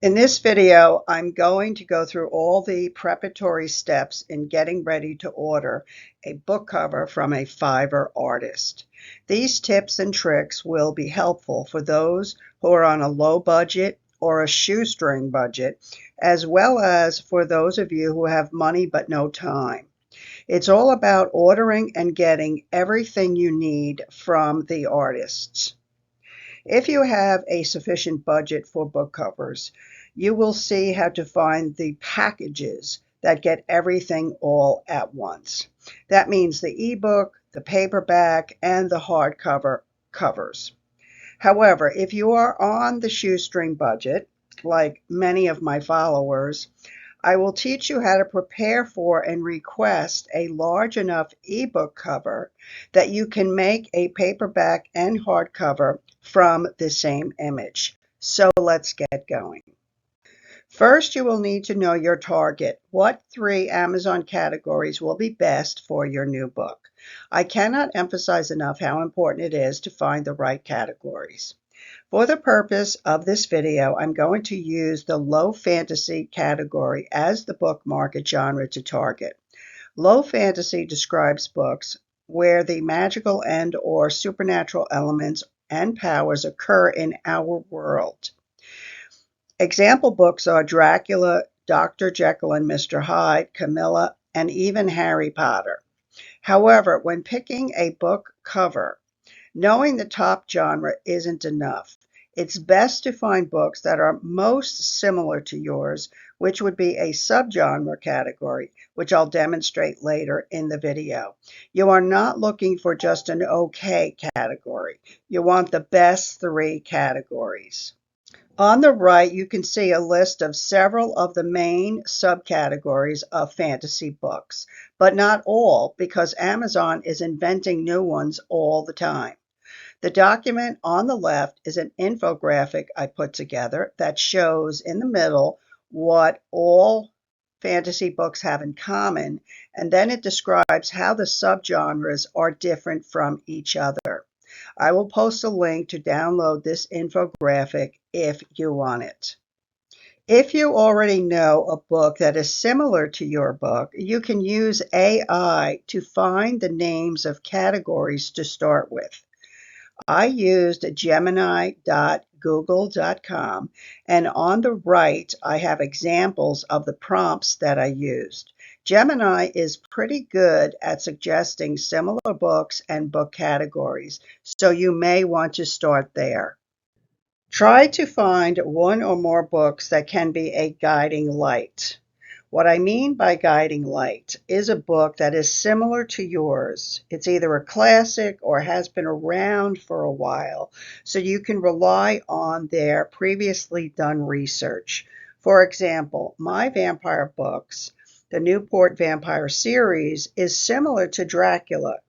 In this video, I'm going to go through all the preparatory steps in getting ready to order a book cover from a Fiverr artist. These tips and tricks will be helpful for those who are on a low budget or a shoestring budget, as well as for those of you who have money but no time. It's all about ordering and getting everything you need from the artists. If you have a sufficient budget for book covers, you will see how to find the packages that get everything all at once. That means the ebook, the paperback, and the hardcover covers. However, if you are on the shoestring budget, like many of my followers, I will teach you how to prepare for and request a large enough ebook cover that you can make a paperback and hardcover from the same image. So let's get going. First, you will need to know your target. What 3 Amazon categories will be best for your new book? I cannot emphasize enough how important it is to find the right categories. For the purpose of this video, I'm going to use the low fantasy category as the book market genre to target. Low fantasy describes books where the magical and/or supernatural elements and powers occur in our world. Example books are Dracula, Dr. Jekyll and Mr. Hyde, Camilla, and even Harry Potter. However, when picking a book cover, knowing the top genre isn't enough. It's best to find books that are most similar to yours, which would be a subgenre category, which I'll demonstrate later in the video. You are not looking for just an okay category. You want the best 3 categories. On the right, you can see a list of several of the main subcategories of fantasy books, but not all, because Amazon is inventing new ones all the time. The document on the left is an infographic I put together that shows in the middle what all fantasy books have in common, and then it describes how the subgenres are different from each other. I will post a link to download this infographic if you want it. If you already know a book that is similar to your book, you can use AI to find the names of categories to start with. I used gemini.google.com, and on the right I have examples of the prompts that I used. Gemini is pretty good at suggesting similar books and book categories, so you may want to start there. Try to find 1 or more books that can be a guiding light. What I mean by guiding light is a book that is similar to yours. It's either a classic or has been around for a while, so you can rely on their previously done research. For example, my vampire books, the Newport Vampire series, is similar to Dracula.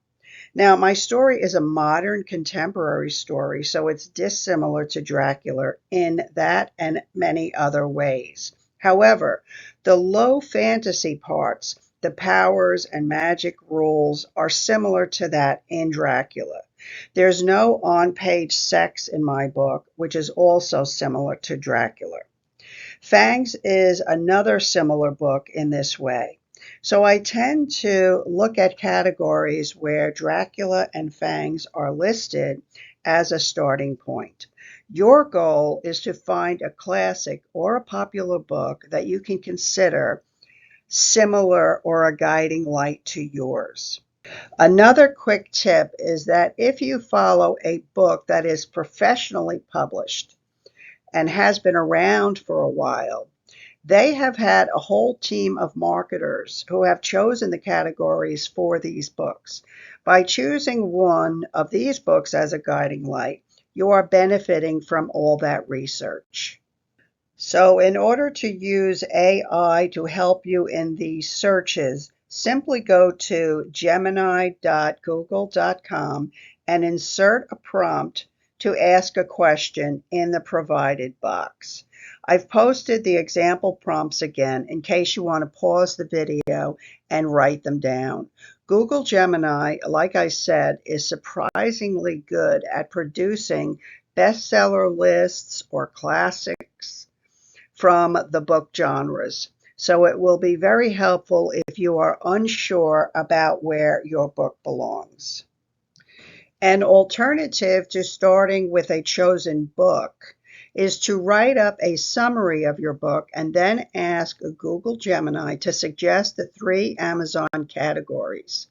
Now, my story is a modern contemporary story, so it's dissimilar to Dracula in that and many other ways. However, the low fantasy parts, the powers and magic rules, are similar to that in Dracula. There's no on-page sex in my book, which is also similar to Dracula. Fangs is another similar book in this way. So I tend to look at categories where Dracula and Fangs are listed as a starting point. Your goal is to find a classic or a popular book that you can consider similar or a guiding light to yours. Another quick tip is that if you follow a book that is professionally published and has been around for a while, they have had a whole team of marketers who have chosen the categories for these books. By choosing one of these books as a guiding light, you are benefiting from all that research. So in order to use AI to help you in these searches, simply go to gemini.google.com and insert a prompt to ask a question in the provided box. I've posted the example prompts again in case you want to pause the video and write them down. Google Gemini, like I said, is surprisingly good at producing bestseller lists or classics from the book genres. So it will be very helpful if you are unsure about where your book belongs. An alternative to starting with a chosen book is to write up a summary of your book and then ask Google Gemini to suggest the 3 Amazon categories.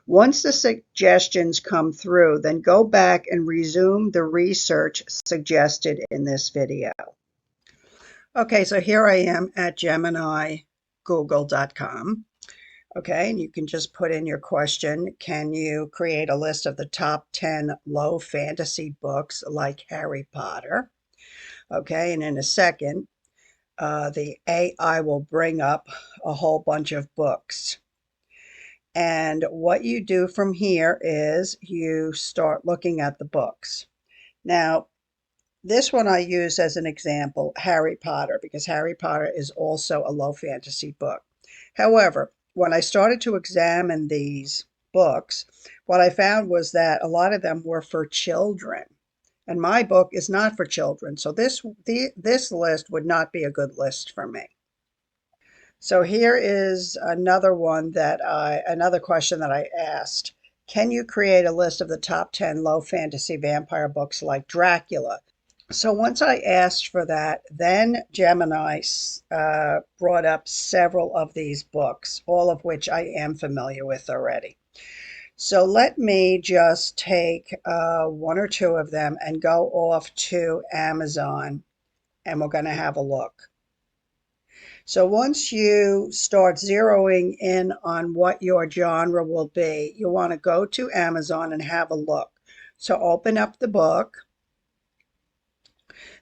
Once the suggestions come through, then go back and resume the research suggested in this video. Okay, so here I am at GeminiGoogle.com. Okay, and you can just put in your question. Can you create a list of the top 10 low fantasy books like Harry Potter? Okay, and in a second, the AI will bring up a whole bunch of books. And what you do from here is you start looking at the books. Now, this one I use as an example, Harry Potter, because Harry Potter is also a low fantasy book. However, when I started to examine these books, what I found was that a lot of them were for children. And my book is not for children, so this list would not be a good list for me. So here is another question that I asked. Can you create a list of the top 10 low fantasy vampire books like Dracula? So once I asked for that, then Gemini brought up several of these books, all of which I am familiar with already. So let me just take 1 or 2 of them and go off to Amazon, and we're going to have a look. So once you start zeroing in on what your genre will be, you want to go to Amazon and have a look. So open up the book.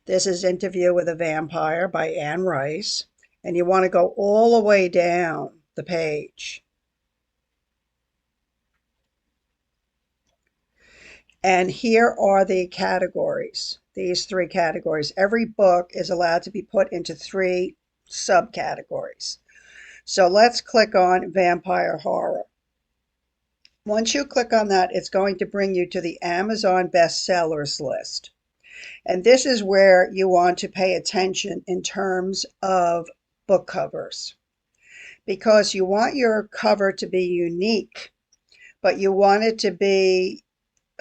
This is Interview with a Vampire by Anne Rice, and you want to go all the way down the page. And here are the categories, these 3 categories. Every book is allowed to be put into 3 subcategories. So let's click on vampire horror. Once you click on that, it's going to bring you to the Amazon bestsellers list. And this is where you want to pay attention in terms of book covers, because you want your cover to be unique, but you want it to be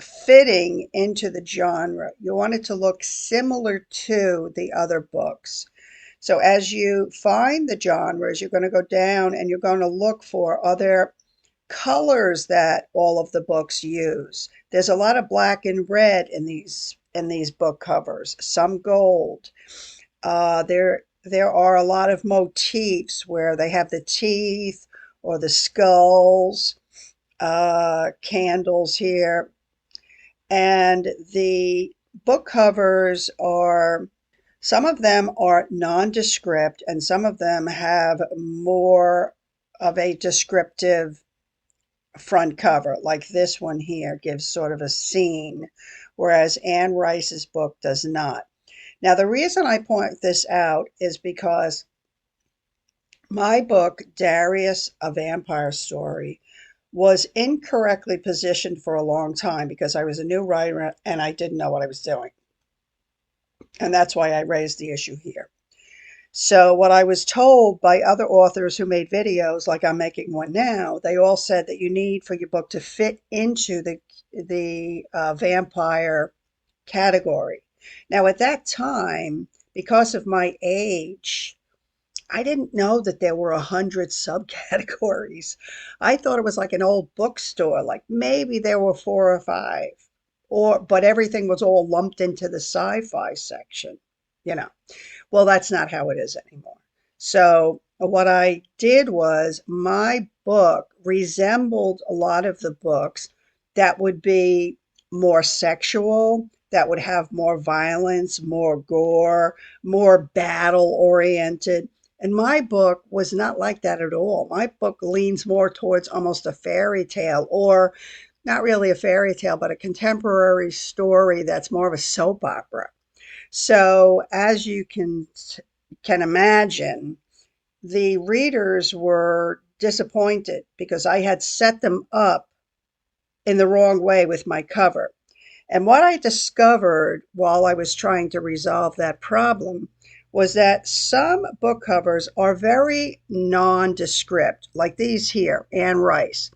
fitting into the genre. You want it to look similar to the other books. So as you find the genres, you're going to go down and you're going to look for other colors that all of the books use. There's a lot of black and red in these book covers, some gold. There are a lot of motifs where they have the teeth or the skulls, candles here. And the book covers some of them are nondescript and some of them have more of a descriptive front cover, like this one here gives sort of a scene, whereas Anne Rice's book does not. Now, the reason I point this out is because my book, Darius, A Vampire Story, was incorrectly positioned for a long time because I was a new writer and I didn't know what I was doing. And that's why I raised the issue here. So what I was told by other authors who made videos, like I'm making one now, they all said that you need for your book to fit into the vampire category. Now, at that time, because of my age, I didn't know that there were 100 subcategories. I thought it was like an old bookstore, like maybe there were 4 or 5, but everything was all lumped into the sci-fi section, you know. Well, that's not how it is anymore. So what I did was my book resembled a lot of the books that would be more sexual, that would have more violence, more gore, more battle-oriented. And my book was not like that at all. My book leans more towards almost a fairy tale, or not really a fairy tale, but a contemporary story that's more of a soap opera. So as you can imagine, the readers were disappointed because I had set them up in the wrong way with my cover. And what I discovered while I was trying to resolve that problem was that some book covers are very nondescript, like these here, Anne Rice.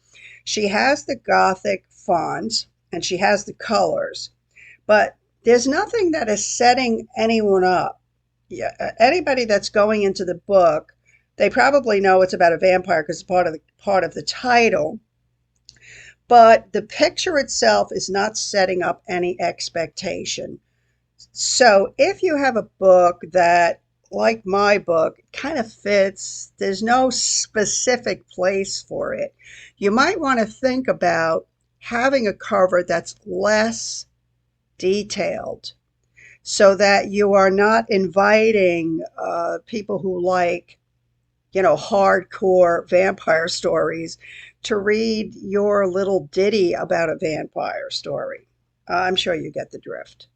She has the Gothic fonts and she has the colors, but there's nothing that is setting anyone up. Yeah, anybody that's going into the book, they probably know it's about a vampire because it's part of the title, but the picture itself is not setting up any expectation. So if you have a book that, like my book, kind of fits, there's no specific place for it, you might want to think about having a cover that's less detailed so that you are not inviting people who like, hardcore vampire stories to read your little ditty about a vampire story. I'm sure you get the drift.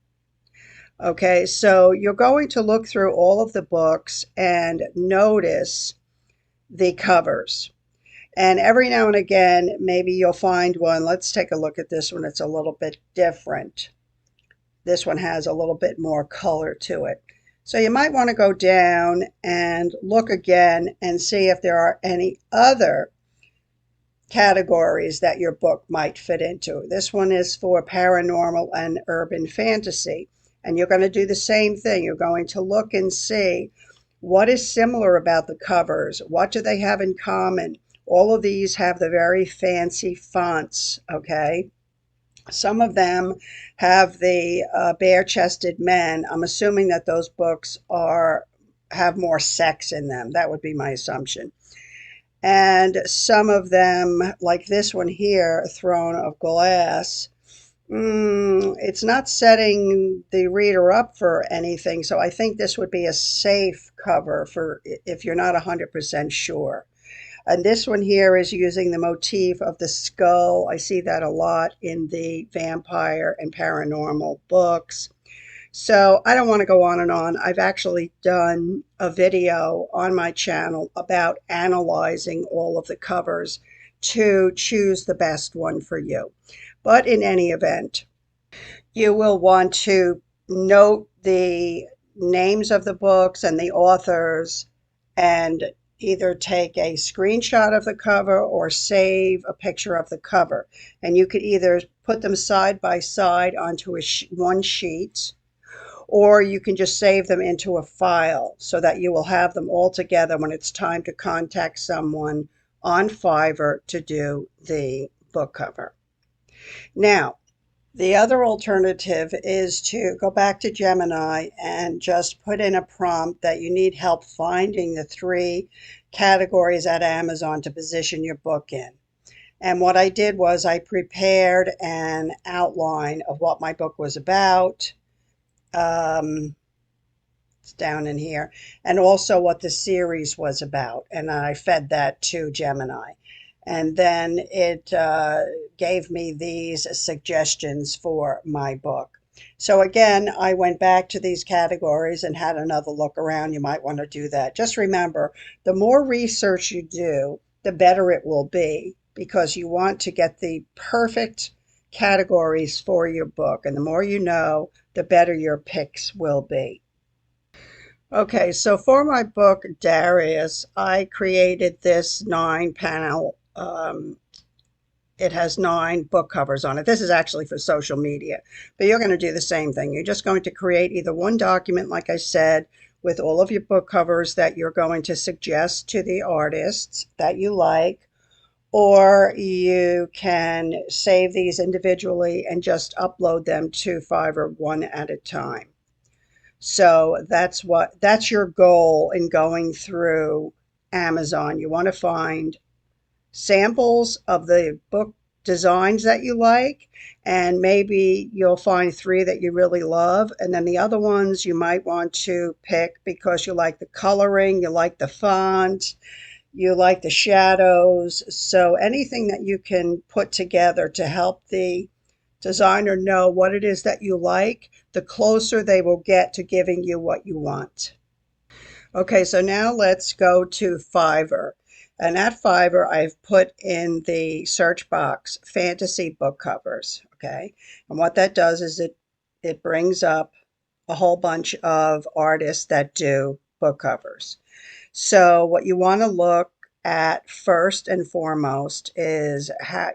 Okay, so you're going to look through all of the books and notice the covers. And every now and again, maybe you'll find one. Let's take a look at this one. It's a little bit different. This one has a little bit more color to it. So you might want to go down and look again and see if there are any other categories that your book might fit into. This one is for paranormal and urban fantasy. And you're going to do the same thing. You're going to look and see what is similar about the covers. What do they have in common? All of these have the very fancy fonts, okay? Some of them have the bare-chested men. I'm assuming that those books have more sex in them. That would be my assumption. And some of them, like this one here, Throne of Glass, it's not setting the reader up for anything. So I think this would be a safe cover for if you're not 100% sure. And this one here is using the motif of the skull. I see that a lot in the vampire and paranormal books. So I don't want to go on and on. I've actually done a video on my channel about analyzing all of the covers to choose the best one for you. But in any event, you will want to note the names of the books and the authors and either take a screenshot of the cover or save a picture of the cover. And you could either put them side by side onto one sheet, or you can just save them into a file so that you will have them all together when it's time to contact someone on Fiverr to do the book cover. Now, the other alternative is to go back to Gemini and just put in a prompt that you need help finding the 3 categories at Amazon to position your book in. And what I did was I prepared an outline of what my book was about. It's down in here, and also what the series was about. And I fed that to Gemini. And then it gave me these suggestions for my book. So again, I went back to these categories and had another look around. You might want to do that. Just remember, the more research you do, the better it will be, because you want to get the perfect categories for your book. And the more you know, the better your picks will be. Okay, so for my book, Darius, I created this 9-panel. It has 9 book covers on it. This is actually for social media, but you're going to do the same thing. You're just going to create either one document, like I said, with all of your book covers that you're going to suggest to the artists that you like, or you can save these individually and just upload them to Fiverr one at a time. So that's your goal in going through Amazon. You want to find samples of the book designs that you like, and maybe you'll find 3 that you really love, and then the other ones you might want to pick because you like the coloring, you like the font, you like the shadows. So anything that you can put together to help the designer know what it is that you like, the closer they will get to giving you what you want. Okay, so now let's go to Fiverr. And at Fiverr, I've put in the search box fantasy book covers. Okay, and what that does is it brings up a whole bunch of artists that do book covers. So what you want to look at first and foremost is how,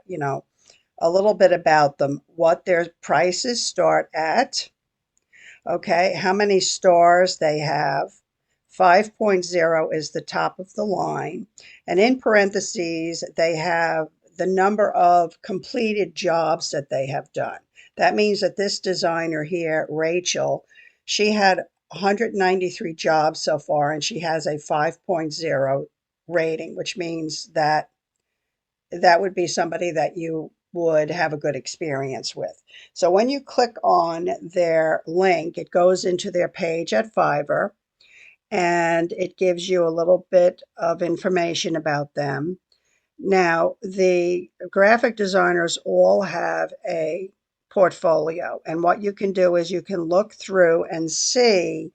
a little bit about them, what their prices start at, okay, how many stars they have. 5.0 is the top of the line. And in parentheses, they have the number of completed jobs that they have done. That means that this designer here, Rachel, she had 193 jobs so far, and she has a 5.0 rating, which means that that would be somebody that you would have a good experience with. So when you click on their link, it goes into their page at Fiverr, and it gives you a little bit of information about them. Now, the graphic designers all have a portfolio, and what you can do is you can look through and see,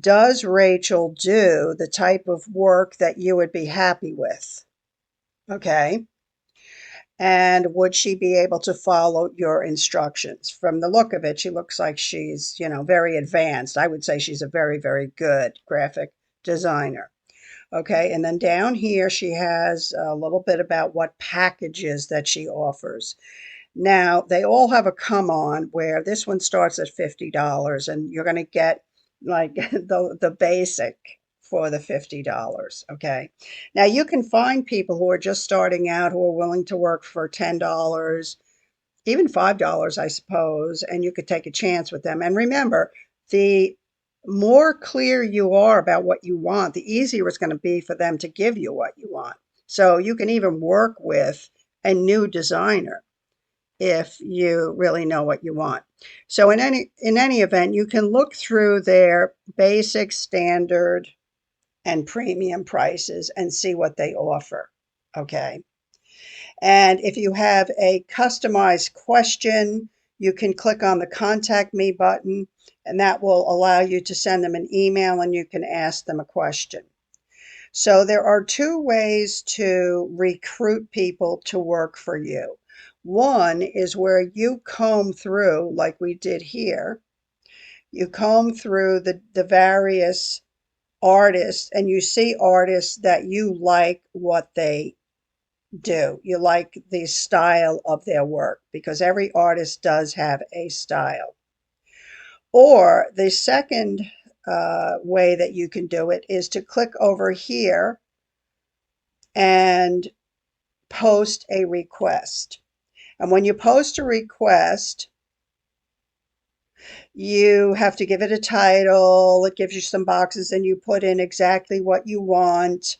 does Rachel do the type of work that you would be happy with? Okay. And would she be able to follow your instructions? From the look of it, she looks like she's, very advanced. I would say she's a very, very good graphic designer. Okay, and then down here, she has a little bit about what packages that she offers. Now, they all have a come on where this one starts at $50, and you're going to get like the basic for the $50. Okay. Now, you can find people who are just starting out who are willing to work for $10, even $5, I suppose, and you could take a chance with them. And remember, the more clear you are about what you want, the easier it's going to be for them to give you what you want. So you can even work with a new designer if you really know what you want. So in any event, you can look through their basic, standard, and premium prices and see what they offer. Okay. And if you have a customized question, you can click on the Contact Me button, and that will allow you to send them an email and you can ask them a question. So there are two ways to recruit people to work for you. One is where you comb through, like we did here, you comb through the various artists and you see artists that you like what they do. You like the style of their work because every artist does have a style. Or the second way that you can do it is to click over here and post a request. And when you post a request, you have to give it a title. It gives you some boxes and you put in exactly what you want.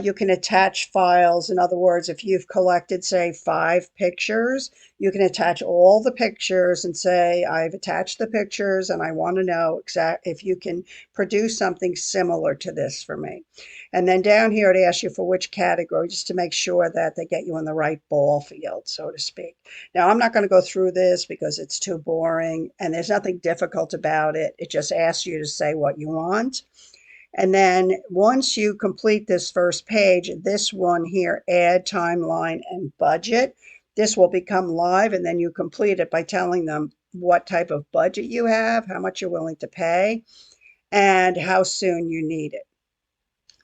You can attach files. In other words, if you've collected, say, 5 pictures, you can attach all the pictures and say, I've attached the pictures and I want to know if you can produce something similar to this for me. And then down here, it asks you for which category, just to make sure that they get you in the right ball field, so to speak. Now, I'm not going to go through this because it's too boring and there's nothing difficult about it. It just asks you to say what you want. And then once you complete this first page, this one here, add timeline and budget, this will become live, and then you complete it by telling them what type of budget you have, how much you're willing to pay, and how soon you need it.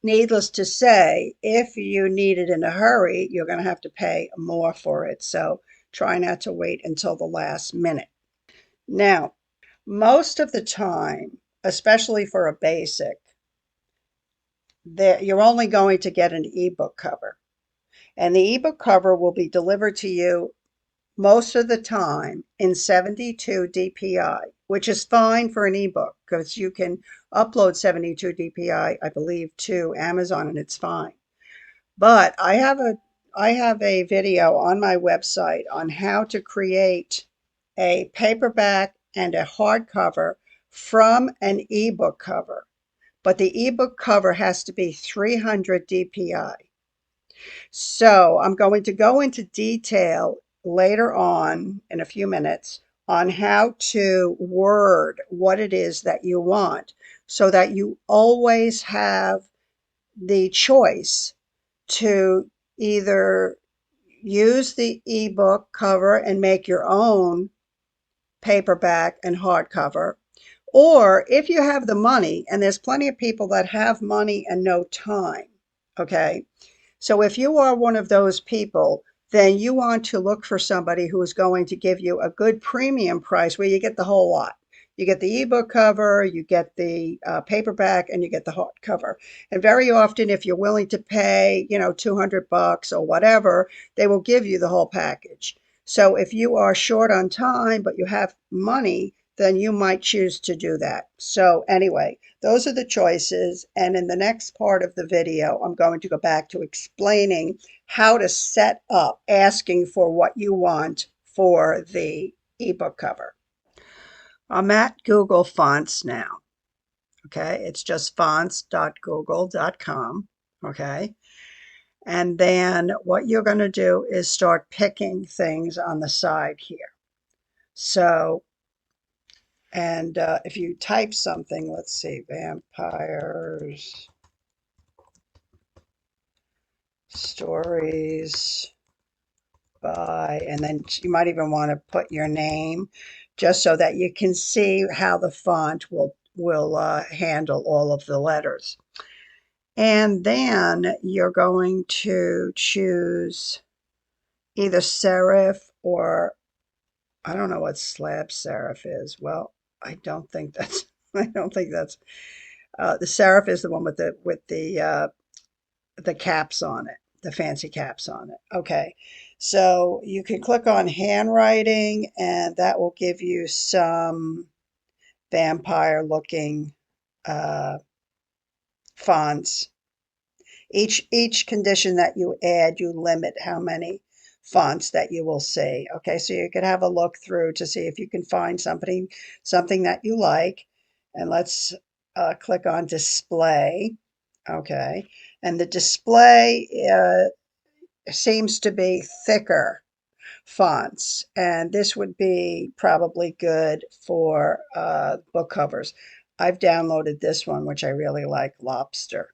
Needless to say, if you need it in a hurry, you're going to have to pay more for it. So try not to wait until the last minute. Now, most of the time, especially for a basic, you're only going to get an ebook cover. And the ebook cover will be delivered to you most of the time in 72 DPI, which is fine for an ebook because you can upload 72 DPI, I believe, to Amazon and it's fine. But I have a video on my website on how to create a paperback and a hardcover from an ebook cover. But the ebook cover has to be 300 DPI. So I'm going to go into detail later on in a few minutes on how to word what it is that you want so that you always have the choice to either use the ebook cover and make your own paperback and hardcover, Or if you have the money, and there's plenty of people that have money and no time, okay? So if you are one of those people, then you want to look for somebody who is going to give you a good premium price where you get the whole lot. You get the ebook cover, you get the paperback, and you get the hardcover. And very often, if you're willing to pay, you know, $200 or whatever, they will give you the whole package. So if you are short on time, but you have money, then you might choose to do that. So anyway, those are the choices. And in the next part of the video, I'm going to go back to explaining how to set up asking for what you want for the ebook cover. I'm at Google Fonts now. Okay, it's just fonts.google.com. Okay, and then what you're going to do is start picking things on the side here. So, and if you type something, let's see, vampires, stories by, and then you might even want to put your name just so that you can see how the font will handle all of the letters. And then you're going to choose either serif or I don't know what slab serif is. Well, I don't think that's I don't think that's the serif is the one with the caps on it, the fancy caps on it. Okay, so you can click on handwriting, and that will give you some vampire looking fonts. Each condition that you add, you limit how many fonts that you will see. Okay, so you could have a look through to see if you can find something that you like. And let's click on display. Okay, and the display seems to be thicker fonts, and this would be probably good for book covers. I've downloaded this one, which I really like, Lobster.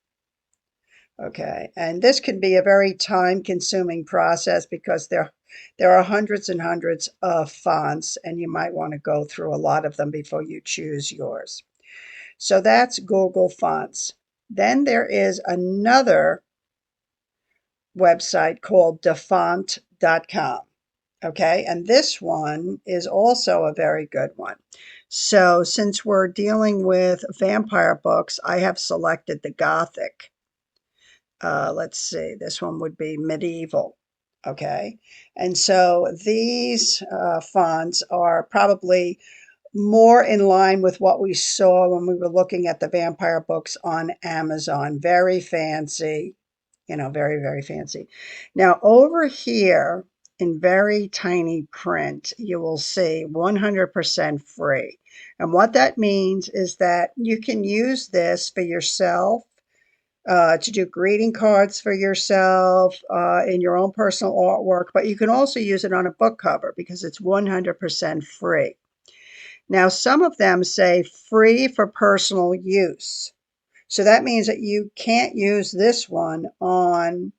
Okay, and this can be a very time-consuming process because there are hundreds and hundreds of fonts, and you might want to go through a lot of them before you choose yours. So that's Google Fonts. Then there is another website called dafont.com. Okay, and this one is also a very good one. So since we're dealing with vampire books, I have selected the Gothic. Let's see, this one would be medieval. Okay, and so these fonts are probably more in line with what we saw when we were looking at the vampire books on Amazon. Very fancy, you know, very, very fancy. Now, over here in very tiny print, you will see 100% free. And what that means is that you can use this for yourself, to do greeting cards for yourself, in your own personal artwork, but you can also use it on a book cover because it's 100% free. Now, some of them say free for personal use. So that means that you can't use this one on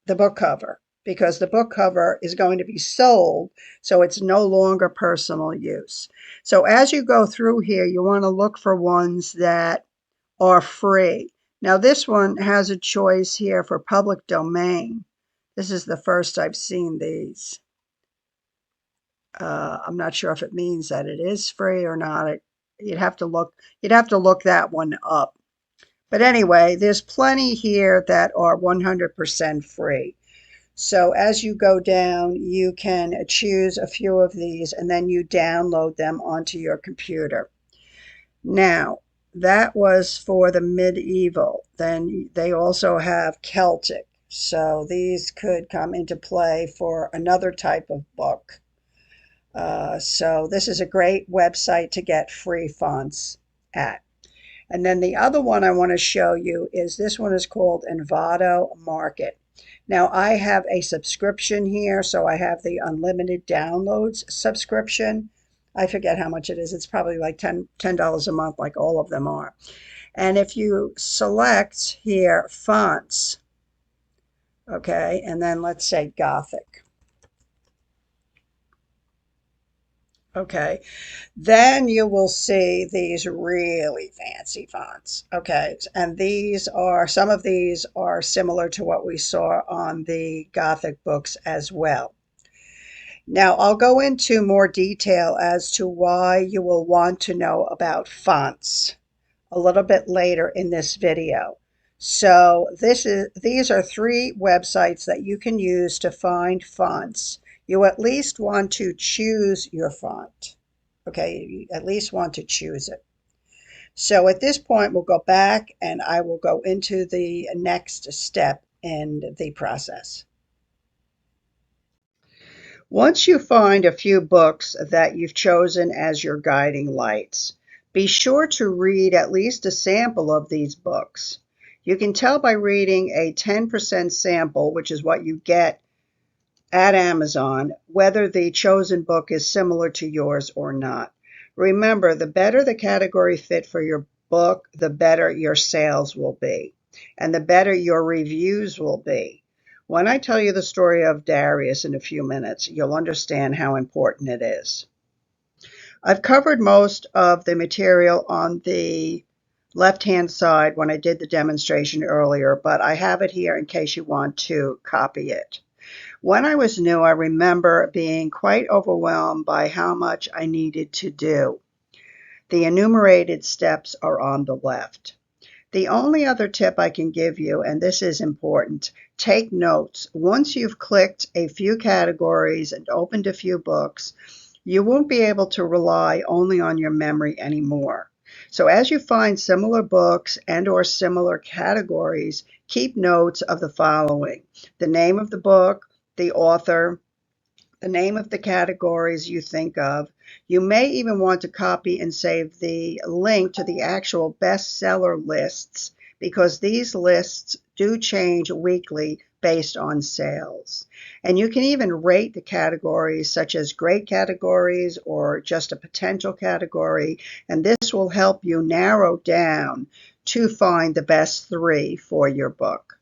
the book cover because the book cover is going to be sold, so it's no longer personal use. So as you go through here, you want to look for ones that are free. Now this one has a choice here for public domain. This is the first I've seen these. I'm not sure if it means that it is free or not. You'd have to look that one up. But anyway, there's plenty here that are 100% free. So as you go down, you can choose a few of these and then you download them onto your computer. Now, that was for the medieval. Then they also have Celtic. So these could come into play for another type of book. So this is a great website to get free fonts at. And then the other one I want to show you is this one is called Envato Market. Now I have a subscription here, so I have the unlimited downloads subscription. I forget how much it is. It's probably like $10 a month, like all of them are. And if you select here fonts, okay, and then let's say Gothic. Okay. Then you will see these really fancy fonts. Okay. And some of these are similar to what we saw on the Gothic books as well. Now, I'll go into more detail as to why you will want to know about fonts a little bit later in this video. So these are three websites that you can use to find fonts. You at least want to choose your font. Okay, you at least want to choose it. So at this point, we'll go back and I will go into the next step in the process. Once you find a few books that you've chosen as your guiding lights, be sure to read at least a sample of these books. You can tell by reading a 10% sample, which is what you get at Amazon, whether the chosen book is similar to yours or not. Remember, the better the category fit for your book, the better your sales will be, and the better your reviews will be. When I tell you the story of Darius in a few minutes, you'll understand how important it is. I've covered most of the material on the left-hand side when I did the demonstration earlier, but I have it here in case you want to copy it. When I was new, I remember being quite overwhelmed by how much I needed to do. The enumerated steps are on the left. The only other tip I can give you, and this is important, take notes. Once you've clicked a few categories and opened a few books, you won't be able to rely only on your memory anymore. So as you find similar books and/or similar categories, keep notes of the following: the name of the book, the author, the name of the categories you think of. You may even want to copy and save the link to the actual bestseller lists because these lists do change weekly based on sales. And you can even rate the categories such as great categories or just a potential category, and this will help you narrow down to find the best three for your book.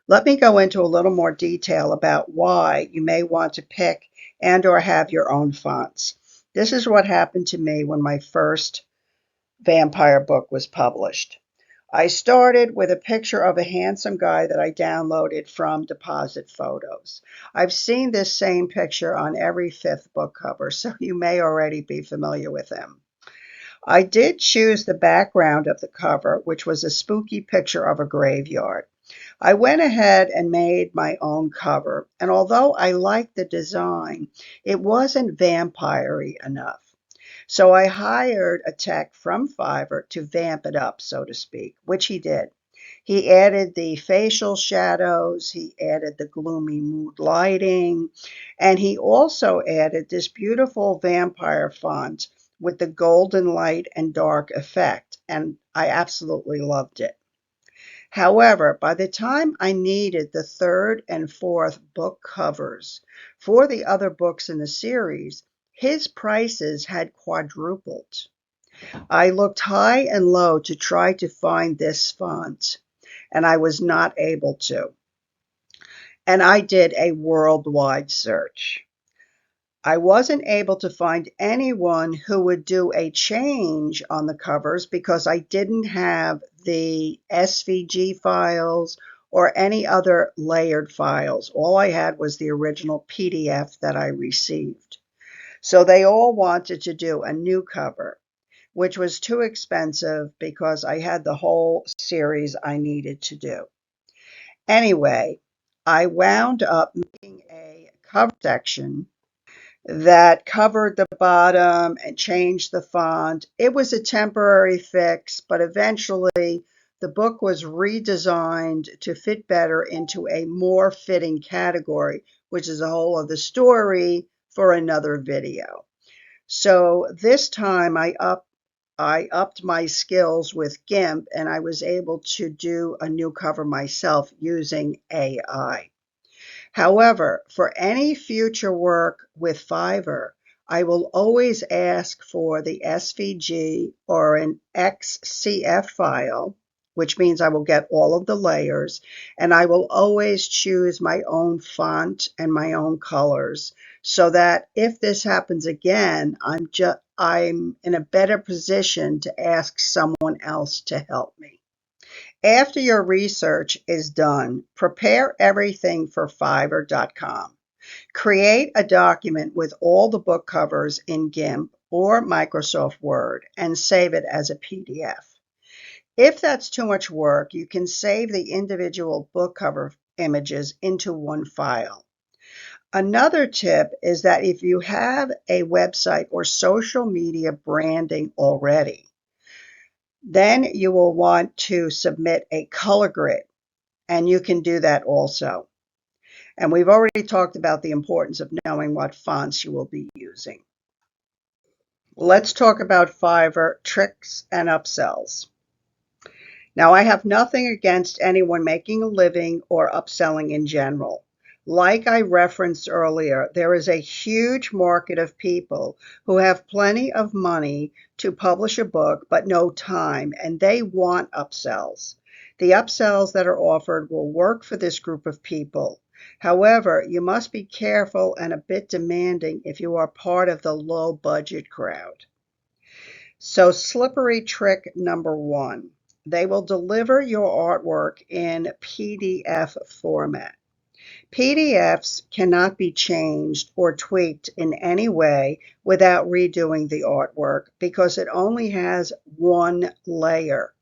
Let me go into a little more detail about why you may want to pick and/or have your own fonts. This is what happened to me when my first vampire book was published. I started with a picture of a handsome guy that I downloaded from Deposit Photos. I've seen this same picture on every fifth book cover, so you may already be familiar with him. I did choose the background of the cover, which was a spooky picture of a graveyard. I went ahead and made my own cover, and although I liked the design, it wasn't vampire-y enough. So I hired a tech from Fiverr to vamp it up, so to speak, which he did. He added the facial shadows, he added the gloomy mood lighting, and he also added this beautiful vampire font with the golden light and dark effect, and I absolutely loved it. However, by the time I needed the third and fourth book covers for the other books in the series, his prices had quadrupled. I looked high and low to try to find this font, and I was not able to. And I did a worldwide search. I wasn't able to find anyone who would do a change on the covers because I didn't have the SVG files or any other layered files. All I had was the original PDF that I received. So they all wanted to do a new cover, which was too expensive because I had the whole series I needed to do. Anyway, I wound up making a cover section that covered the bottom and changed the font. It was a temporary fix, but eventually the book was redesigned to fit better into a more fitting category, which is a whole other story for another video. So this time I upped my skills with GIMP and I was able to do a new cover myself using AI. However, for any future work with Fiverr, I will always ask for the SVG or an XCF file, which means I will get all of the layers, and I will always choose my own font and my own colors so that if this happens again, I'm in a better position to ask someone else to help me. After your research is done, prepare everything for Fiverr.com. Create a document with all the book covers in GIMP or Microsoft Word and save it as a PDF. If that's too much work, you can save the individual book cover images into one file. Another tip is that if you have a website or social media branding already, then you will want to submit a color grid, and you can do that also. And we've already talked about the importance of knowing what fonts you will be using. Let's talk about Fiverr tricks and upsells. Now, I have nothing against anyone making a living or upselling in general. Like I referenced earlier, there is a huge market of people who have plenty of money to publish a book but no time, and they want upsells. The upsells that are offered will work for this group of people. However, you must be careful and a bit demanding if you are part of the low budget crowd. So, slippery trick number one. They will deliver your artwork in PDF format. PDFs cannot be changed or tweaked in any way without redoing the artwork because it only has one layer.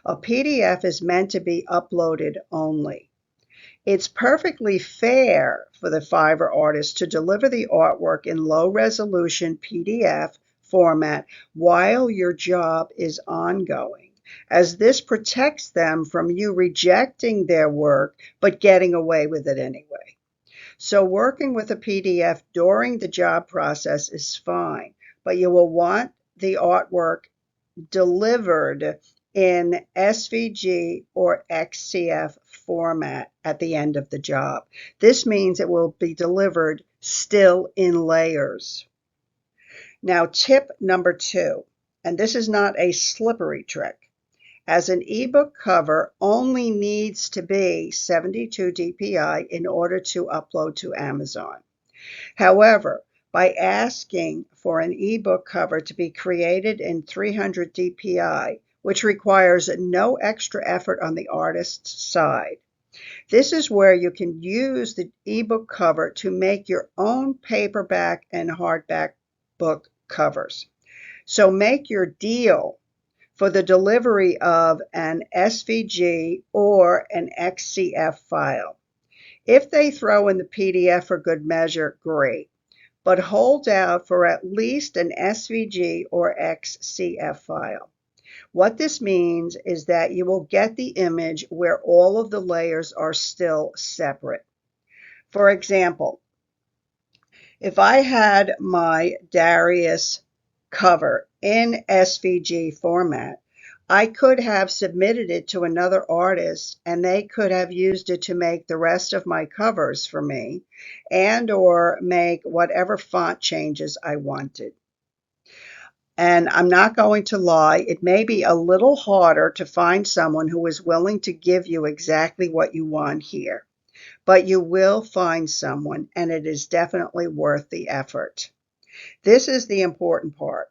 A PDF is meant to be uploaded only. It's perfectly fair for the Fiverr artist to deliver the artwork in low-resolution PDF format while your job is ongoing, as this protects them from you rejecting their work but getting away with it anyway. So working with a PDF during the job process is fine, but you will want the artwork delivered in SVG or XCF format at the end of the job. This means it will be delivered still in layers. Now, tip number two, and this is not a slippery trick, as an ebook cover only needs to be 72 dpi in order to upload to Amazon. However, by asking for an ebook cover to be created in 300 dpi, which requires no extra effort on the artist's side, this is where you can use the ebook cover to make your own paperback and hardback book covers. So make your deal for the delivery of an SVG or an XCF file. If they throw in the PDF for good measure, great, but hold out for at least an SVG or XCF file. What this means is that you will get the image where all of the layers are still separate. For example, if I had my Darius cover in SVG format, I could have submitted it to another artist and they could have used it to make the rest of my covers for me and or make whatever font changes I wanted. And I'm not going to lie, it may be a little harder to find someone who is willing to give you exactly what you want here. But you will find someone, and it is definitely worth the effort. This is the important part.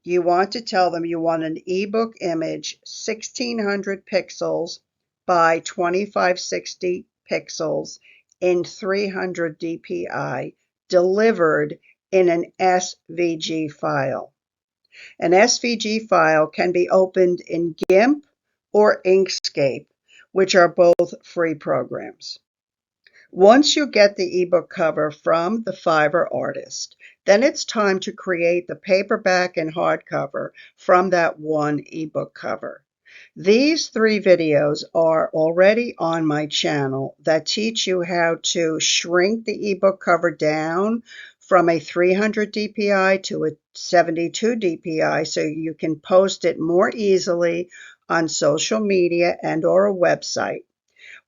You want to tell them you want an ebook image 1600 pixels by 2560 pixels in 300 dpi delivered in an SVG file. An SVG file can be opened in GIMP or Inkscape, which are both free programs. Once you get the ebook cover from the Fiverr artist, then it's time to create the paperback and hardcover from that one ebook cover. These 3 videos are already on my channel that teach you how to shrink the ebook cover down from a 300 dpi to a 72 dpi so you can post it more easily on social media and or a website.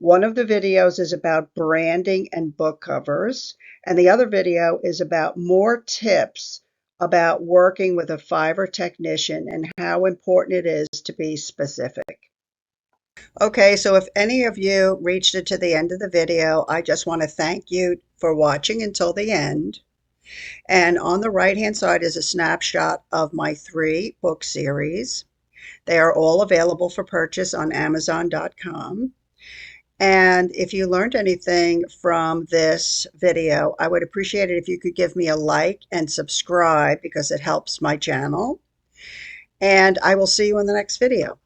One of the videos is about branding and book covers, and the other video is about more tips about working with a Fiverr technician and how important it is to be specific. Okay, so if any of you reached it to the end of the video, I just want to thank you for watching until the end. And on the right-hand side is a snapshot of my 3-book series. They are all available for purchase on Amazon.com. And if you learned anything from this video, I would appreciate it if you could give me a like and subscribe because it helps my channel. And I will see you in the next video.